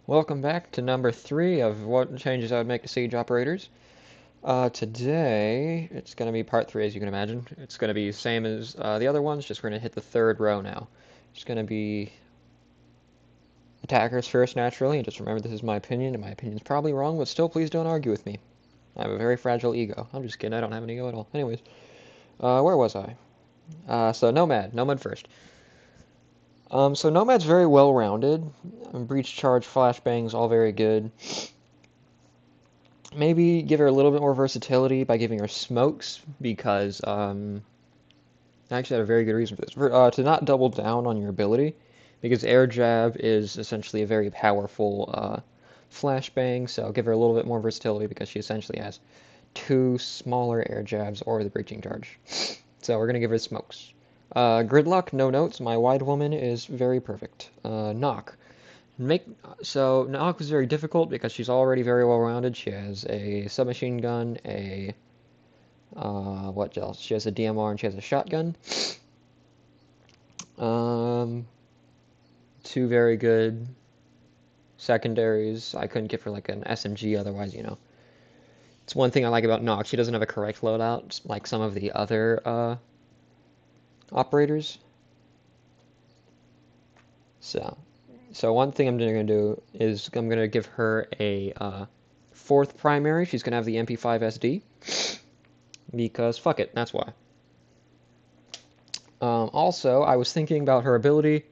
Welcome back to number 3 of what changes I would make to siege operators. Today, it's going to be part 3, as you can imagine. It's going to be the same as the other ones, just we're going to hit the third row now. It's going to be attackers first, naturally, and just remember this is my opinion, and my opinion's probably wrong, but still, please don't argue with me. I have a very fragile ego. I'm just kidding, I don't have an ego at all. Anyways, where was I? So Nomad first. So Nomad's very well-rounded. Breach charge, flashbangs, all very good. Maybe give her a little bit more versatility by giving her smokes, because I actually had a very good reason for this. To not double down on your ability, because air jab is essentially a very powerful flashbang, so give her a little bit more versatility because she essentially has 2 smaller air jabs or the breaching charge. So we're going to give her smokes. Gridlock, no notes. My wide woman is very perfect. Knock. Knock was very difficult because she's already very well rounded. She has a submachine gun, what else? She has a DMR and she has a shotgun. Um, 2 very good secondaries. I couldn't give her like an SMG otherwise, you know. It's one thing I like about Knock. She doesn't have a correct loadout like some of the other operators. So one thing I'm going to do is I'm going to give her a 4th primary. She's going to have the MP5 SD. Because fuck it, that's why. Also, I was thinking about her ability.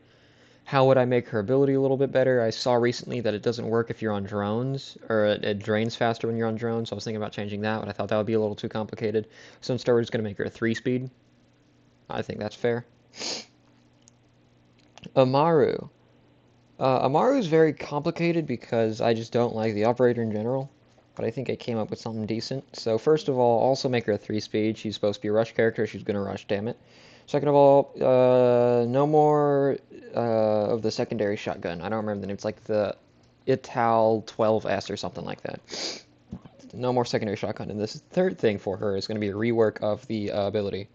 How would I make her ability a little bit better? I saw recently that it doesn't work if you're on drones, or it drains faster when you're on drones, so I was thinking about changing that, but I thought that would be a little too complicated. So instead we're just going to make her a 3-speed. I think that's fair. Amaru. Amaru is very complicated because I just don't like the operator in general, but I think I came up with something decent. So first of all, also make her a 3-speed. She's supposed to be a rush character. She's going to rush, damn it. Second of all, no more of the secondary shotgun. I don't remember the name. It's like the Ital 12S or something like that. No more secondary shotgun. And this third thing for her is going to be a rework of the ability.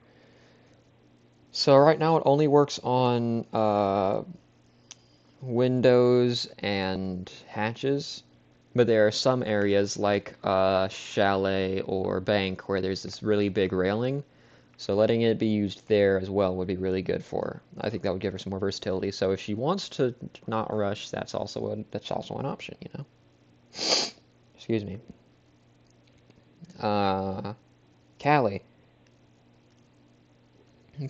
So right now it only works on windows and hatches, but there are some areas like chalet or bank where there's this really big railing. So letting it be used there as well would be really good for her. I think that would give her some more versatility. So if she wants to not rush, that's also an option, you know. Excuse me. Callie.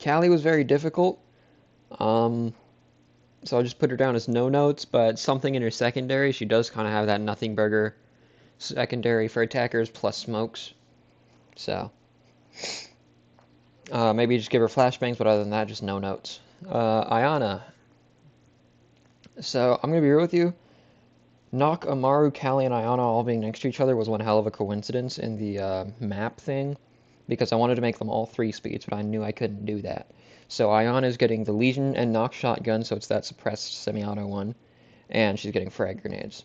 Callie was very difficult. So I'll just put her down as no notes, but something in her secondary, she does kind of have that nothing burger secondary for attackers plus smokes. So maybe just give her flashbangs, but other than that, just no notes. Ayana. So I'm gonna be real with you. Knock, Amaru, Callie, and Ayana all being next to each other was one hell of a coincidence in the map thing, because I wanted to make them all 3-speeds, but I knew I couldn't do that. So Ayana is getting the Legion and Knock shotgun, so it's that suppressed semi-auto one, and she's getting frag grenades.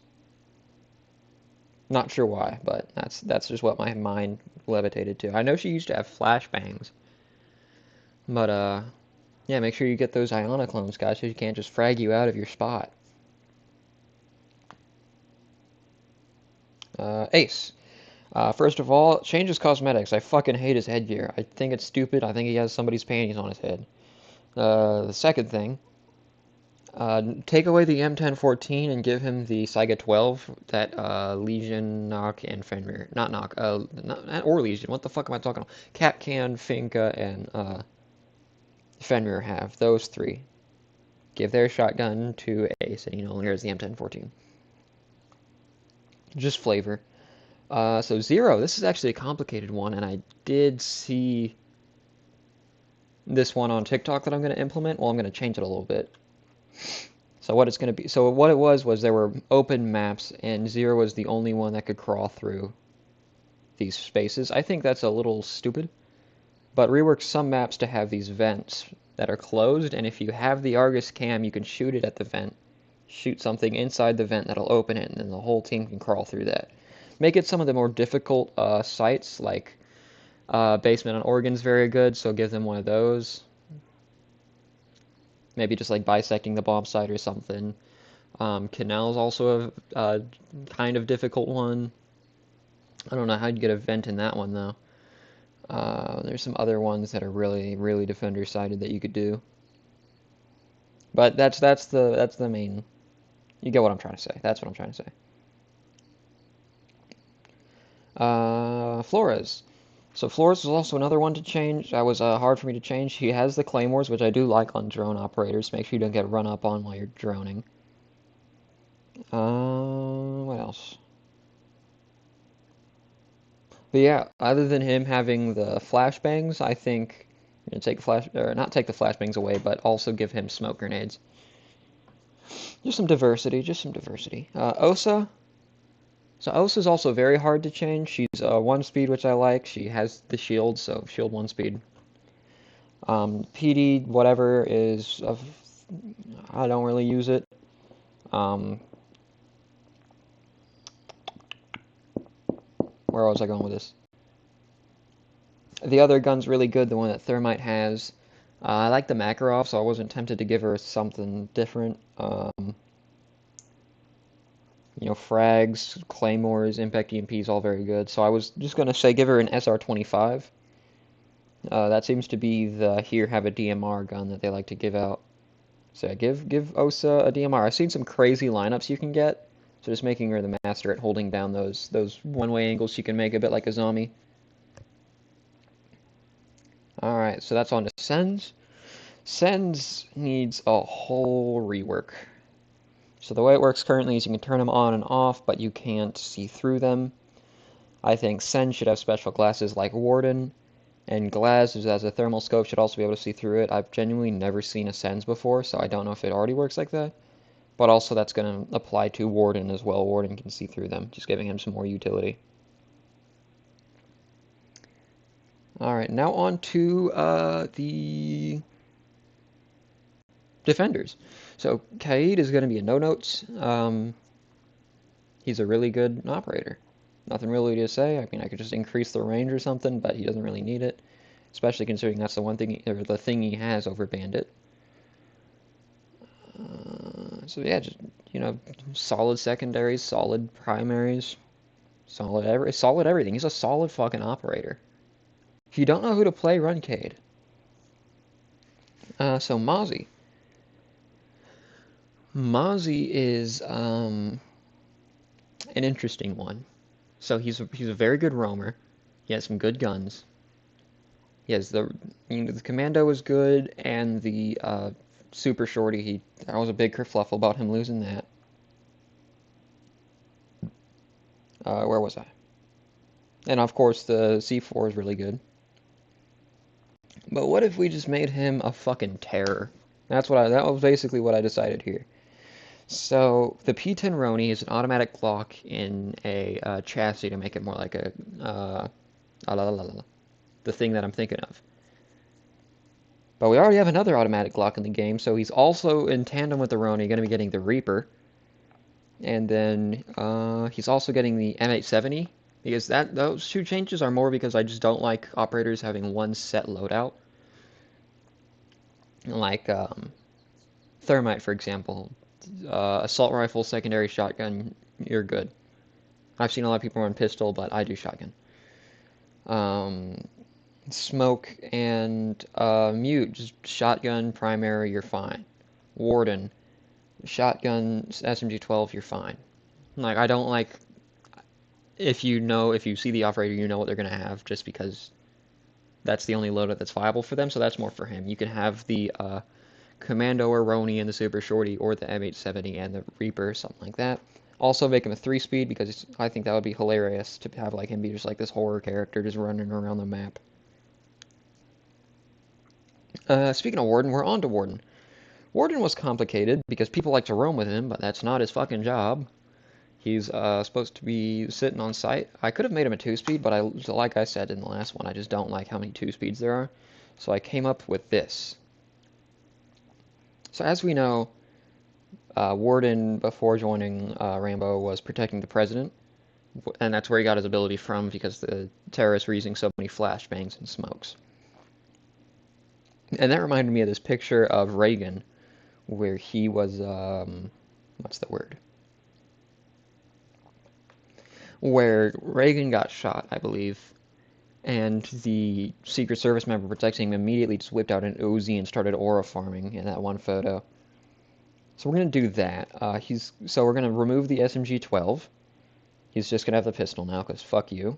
Not sure why, but that's just what my mind levitated to. I know she used to have flashbangs, but yeah, make sure you get those Ayana clones, guys, so you can't just frag you out of your spot. Ace. First of all, change his cosmetics. I fucking hate his headgear. I think it's stupid. I think he has somebody's panties on his head. The second thing, take away the M1014 and give him the Saiga 12 that Legion, Nock, and Fenrir. Not Nock, not, or Legion. What the fuck am I talking about? Kapkan, Finka, and Fenrir have. Those 3. Give their shotgun to Ace, and he no longer has the M1014. Just flavor. So Zero, this is actually a complicated one, and I did see this one on TikTok that I'm going to implement. Well, I'm going to change it a little bit. So what it's going to be, so what it was there were open maps, and Zero was the only one that could crawl through these spaces. I think that's a little stupid, but rework some maps to have these vents that are closed, and if you have the Argus cam, you can shoot it at the vent, shoot something inside the vent that'll open it, and then the whole team can crawl through that. Make it some of the more difficult sites, like Basement on Oregon's very good, so give them one of those. Maybe just like bisecting the bomb site or something. Canal's also a kind of difficult one. I don't know how you'd get a vent in that one though. There's some other ones that are really, really defender sided that you could do. But that's the main. You get what I'm trying to say. That's what I'm trying to say. Flores. So Flores is also another one to change. That was hard for me to change. He has the claymores, which I do like on drone operators. Make sure you don't get run up on while you're droning. What else? But yeah, other than him having the flashbangs, I think I'm gonna take not take the flashbangs away, but also give him smoke grenades. Just some diversity, just some diversity. Osa. So Osa's also very hard to change. She's 1 speed, which I like. She has the shield, so shield 1 speed. PD whatever is I don't really use it. Um, where was I going with this? The other gun's really good, the one that Thermite has. I like the Makarov, so I wasn't tempted to give her something different. Frags, claymores, impact EMPs, all very good. So I was just gonna say give her an SR-25. That seems to be the here have a DMR gun that they like to give out. So yeah, give Osa a DMR. I've seen some crazy lineups you can get. So just making her the master at holding down those one-way angles she can make a bit like a zombie. Alright, so that's on to Sens. Sens needs a whole rework. So the way it works currently is you can turn them on and off, but you can't see through them. I think Sens should have special glasses like Warden, and Glaz, who has a thermal scope, should also be able to see through it. I've genuinely never seen a Sens before, so I don't know if it already works like that. But also that's going to apply to Warden as well. Warden can see through them, just giving him some more utility. Alright, now on to the defenders. So Kaid is going to be a no-notes. He's a really good operator. Nothing really to say. I mean, I could just increase the range or something, but he doesn't really need it, especially considering that's the one thing, or the thing he has over Bandit. So yeah, just solid secondaries, solid primaries, solid everything. He's a solid fucking operator. If you don't know who to play, run Cade. So Mozzie. Mozzie is an interesting one. So he's a very good roamer. He has some good guns. He has the commando is good, and the super shorty. I was a big kerfluffle about him losing that. Where was I? And of course the C4 is really good. But what if we just made him a fucking terror? That was basically what I decided here. So the P10 Roni is an automatic Glock in a chassis to make it more like the thing that I'm thinking of. But we already have another automatic Glock in the game, so he's also in tandem with the Roni going to be getting the Reaper. And then he's also getting the M870, because those two changes are more because I just don't like operators having one set loadout. Like Thermite, for example. Assault rifle, secondary shotgun, you're good. I've seen a lot of people run pistol, but I do shotgun. Smoke and mute, just shotgun, primary, you're fine. Warden, shotgun, SMG-12, you're fine. Like, I don't like, if you see the operator, you know what they're going to have, just because that's the only loadout that's viable for them, so that's more for him. You can have the Commando or Roni and the Super Shorty, or the M870 and the Reaper, something like that. Also make him a 3-speed, because I think that would be hilarious to have like him be just like this horror character just running around the map. Speaking of Warden, we're on to Warden. Warden was complicated because people like to roam with him, but that's not his fucking job. He's supposed to be sitting on site. I could have made him a 2-speed, but like I said in the last one, I just don't like how many 2-speeds there are. So I came up with this. So as we know, Warden, before joining Rambo, was protecting the president, and that's where he got his ability from because the terrorists were using so many flashbangs and smokes. And that reminded me of this picture of Reagan, where he was what's the word? Where Reagan got shot, I believe, and the Secret Service member protecting him immediately just whipped out an Uzi and started aura farming in that one photo. So we're gonna do that. So we're gonna remove the SMG-12. He's just gonna have the pistol now, cause fuck you.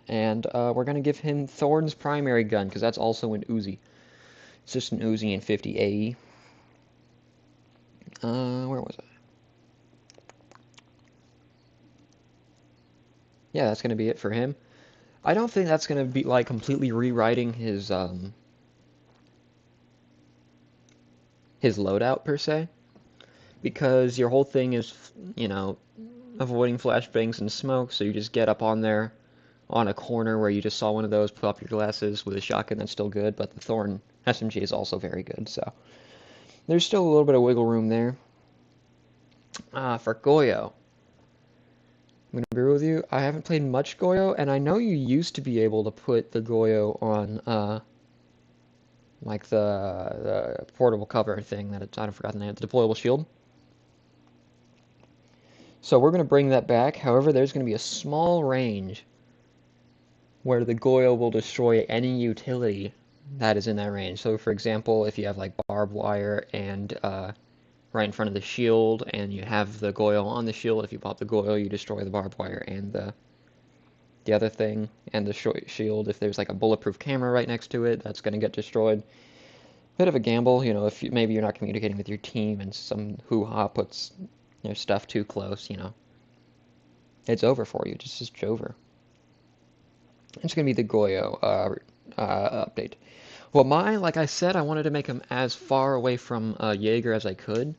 And we're gonna give him Thorn's primary gun, cause that's also an Uzi. It's just an Uzi in 50 AE. Where was I? Yeah, that's gonna be it for him. I don't think that's gonna be like completely rewriting his loadout per se, because your whole thing is, you know, avoiding flashbangs and smoke, so you just get up on there on a corner where you just saw one of those, put up your glasses with a shotgun that's still good, but the Thorn SMG is also very good, so there's still a little bit of wiggle room there. For Goyo, I'm gonna be real with you, I haven't played much Goyo, and I know you used to be able to put the Goyo on, like the portable cover thing that I don't forgot the name, the deployable shield. So we're going to bring that back. However, there's going to be a small range where the Goyo will destroy any utility that is in that range. So for example, if you have like barbed wire and right in front of the shield and you have the Goyo on the shield, if you pop the Goyo, you destroy the barbed wire and the other thing and the shield. If there's like a bulletproof camera right next to it, that's going to get destroyed. Bit of a gamble, you know, if maybe you're not communicating with your team and some hoo-ha puts their stuff too close, you know, it's over for you. Just over. It's going to be the Goyo update. Well, like I said, I wanted to make him as far away from Jaeger as I could.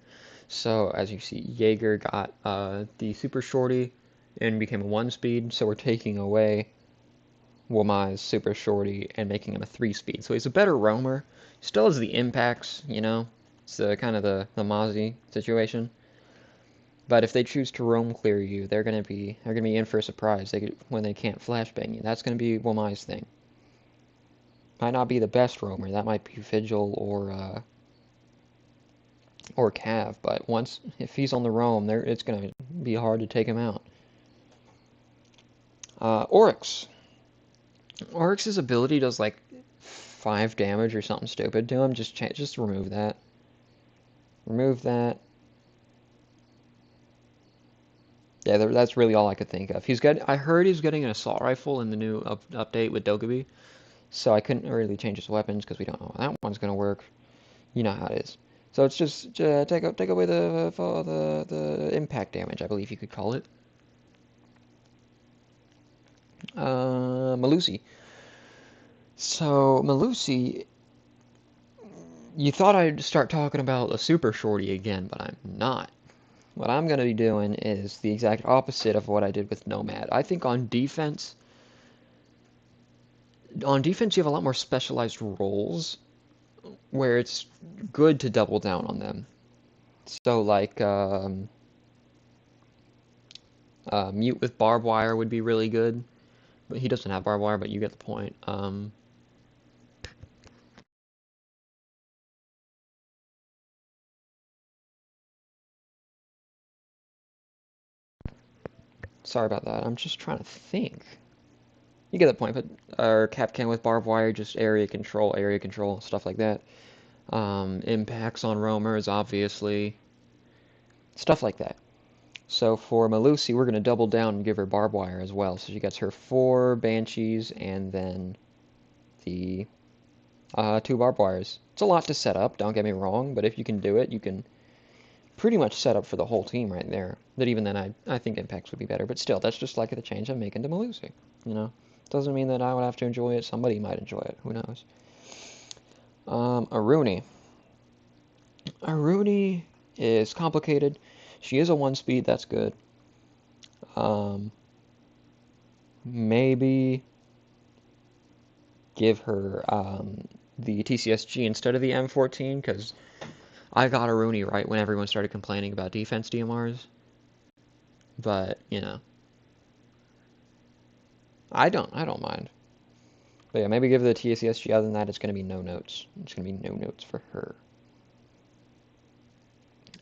So, as you see, Jaeger got the Super Shorty and became a 1-speed, so we're taking away Wamai's Super Shorty and making him a 3-speed. So he's a better roamer. Still has the impacts, you know. It's kind of the Mozzie situation. But if they choose to roam clear you, they're gonna be in for a surprise. When they can't flashbang you, that's gonna be Wamai's thing. Might not be the best roamer. That might be Vigil or Cav. But if he's on the roam, it's gonna be hard to take him out. Oryx. Oryx's ability does like 5 damage or something stupid to him. Just remove that. Remove that. Yeah, that's really all I could think of. I heard he's getting an assault rifle in the new update with Dokkaebi, so I couldn't really change his weapons because we don't know how that one's gonna work. You know how it is. So it's just take away the impact damage, I believe you could call it. Melusi. So Melusi, you thought I'd start talking about a Super Shorty again, but I'm not. What I'm going to be doing is the exact opposite of what I did with Nomad. I think on defense you have a lot more specialized roles where it's good to double down on them. So like Mute with barbed wire would be really good, but he doesn't have barbed wire, but you get the point. Sorry about that. I'm just trying to think. You get the point, but or Kapkan with barbed wire, just area control, stuff like that. Impacts on roamers, obviously, stuff like that. So for Melusi, we're going to double down and give her barbed wire as well. So she gets her 4 Banshees and then the 2 barbed wires. It's a lot to set up, don't get me wrong, but if you can do it, you can pretty much set up for the whole team right there. But even then, I think impacts would be better. But still, that's just like the change I'm making to Melusi, you know? Doesn't mean that I would have to enjoy it. Somebody might enjoy it. Who knows? Aruni. Aruni is complicated. She is a 1-speed. That's good. Maybe give her the TCSG instead of the M14 because I got Aruni right when everyone started complaining about defense DMRs. But you know, I don't mind. But yeah, maybe give the TCSG. Other than that, it's going to be no notes. It's going to be no notes for her.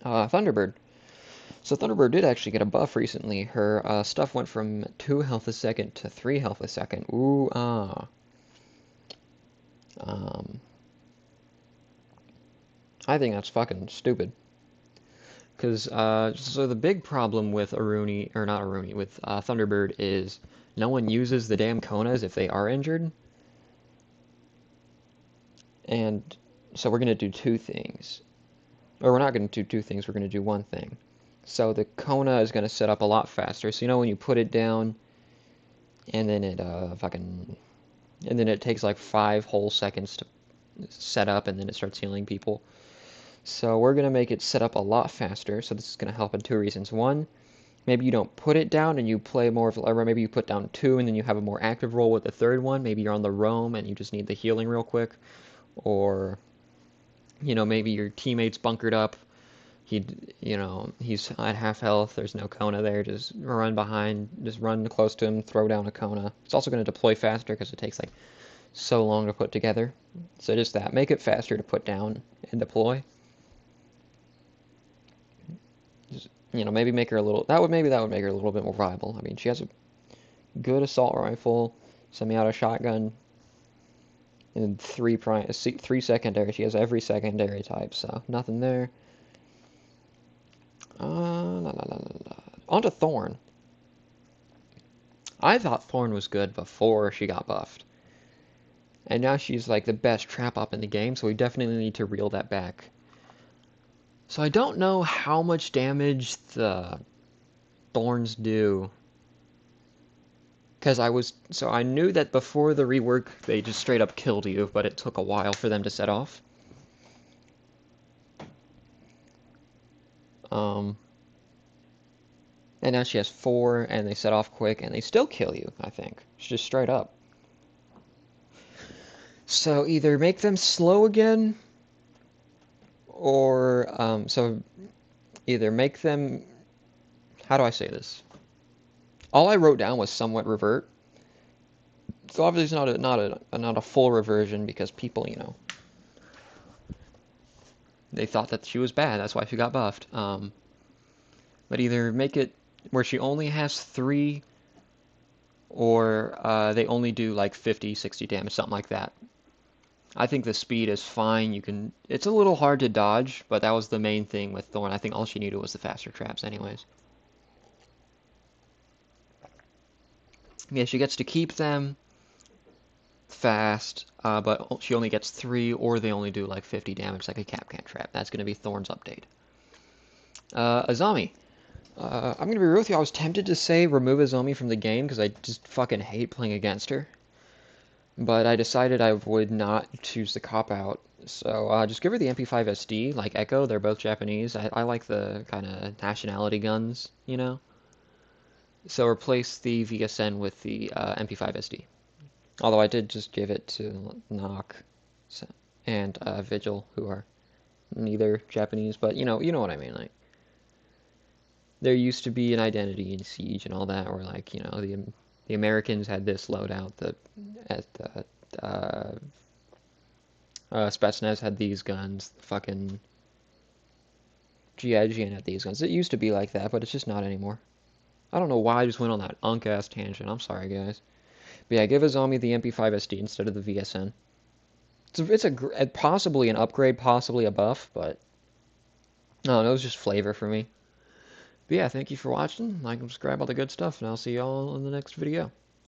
Thunderbird. So Thunderbird did actually get a buff recently. Her stuff went from 2 health a second to 3 health a second. Ooh, ah. Um, I think that's fucking stupid. Because, so the big problem with Aruni, or not Aruni, with Thunderbird is no one uses the damn Konas if they are injured. And so we're going to do two things. Or we're not going to do two things, we're going to do one thing. So the Kona is going to set up a lot faster. So you know when you put it down, and then it and then it takes like 5 whole seconds to set up, and then it starts healing people. So we're going to make it set up a lot faster. So this is going to help in 2 reasons. One, maybe you don't put it down and you play more of, or maybe you put down 2 and then you have a more active role with the third one. Maybe you're on the roam and you just need the healing real quick. Or, maybe your teammate's bunkered up. He's at half health. There's no Kona there. Just run behind, just run close to him, throw down a Kona. It's also going to deploy faster because it takes like so long to put together. So just that, make it faster to put down and deploy. Just, maybe make her a little. Maybe that would make her a little bit more viable. I mean, she has a good assault rifle, semi-auto shotgun, and 3 secondary. She has every secondary type, so nothing there. On to Thorn. I thought Thorn was good before she got buffed. And now she's like the best trap op in the game, so we definitely need to reel that back. So I don't know how much damage the Thorns do. Because I knew that before the rework, they just straight up killed you, but it took a while for them to set off. And now she has 4, and they set off quick, and they still kill you, I think. It's just straight up. So either make them slow again, or, so either make them, how do I say this? All I wrote down was somewhat revert. So obviously it's not a full reversion because people, they thought that she was bad. That's why she got buffed. But either make it where she only has 3, or they only do like 50, 60 damage, something like that. I think the speed is fine. It's a little hard to dodge, but that was the main thing with Thorn. I think all she needed was the faster traps anyways. Yeah, she gets to keep them fast, but she only gets 3, or they only do like 50 damage like a Kapkan trap. That's going to be Thorn's update. Azami. I'm going to be real with you. I was tempted to say remove Azami from the game because I just fucking hate playing against her. But I decided I would not choose the cop-out. So just give her the MP5 SD, like Echo. They're both Japanese. I like the kind of nationality guns, So replace the VSN with the MP5 SD. Although I did just give it to Nock and Vigil, who are neither Japanese, but you know what I mean. Like, there used to be an identity in Siege and all that, where like the Americans had this loadout, Spetsnaz had these guns, fucking GIGN had these guns. It used to be like that, but it's just not anymore. I don't know why I just went on that unk-ass tangent. I'm sorry, guys. But yeah, give Azami the MP5 SD instead of the VSN. It's possibly an upgrade, possibly a buff, but I don't know, it was just flavor for me. But yeah, thank you for watching. Like and subscribe, all the good stuff, and I'll see y'all in the next video.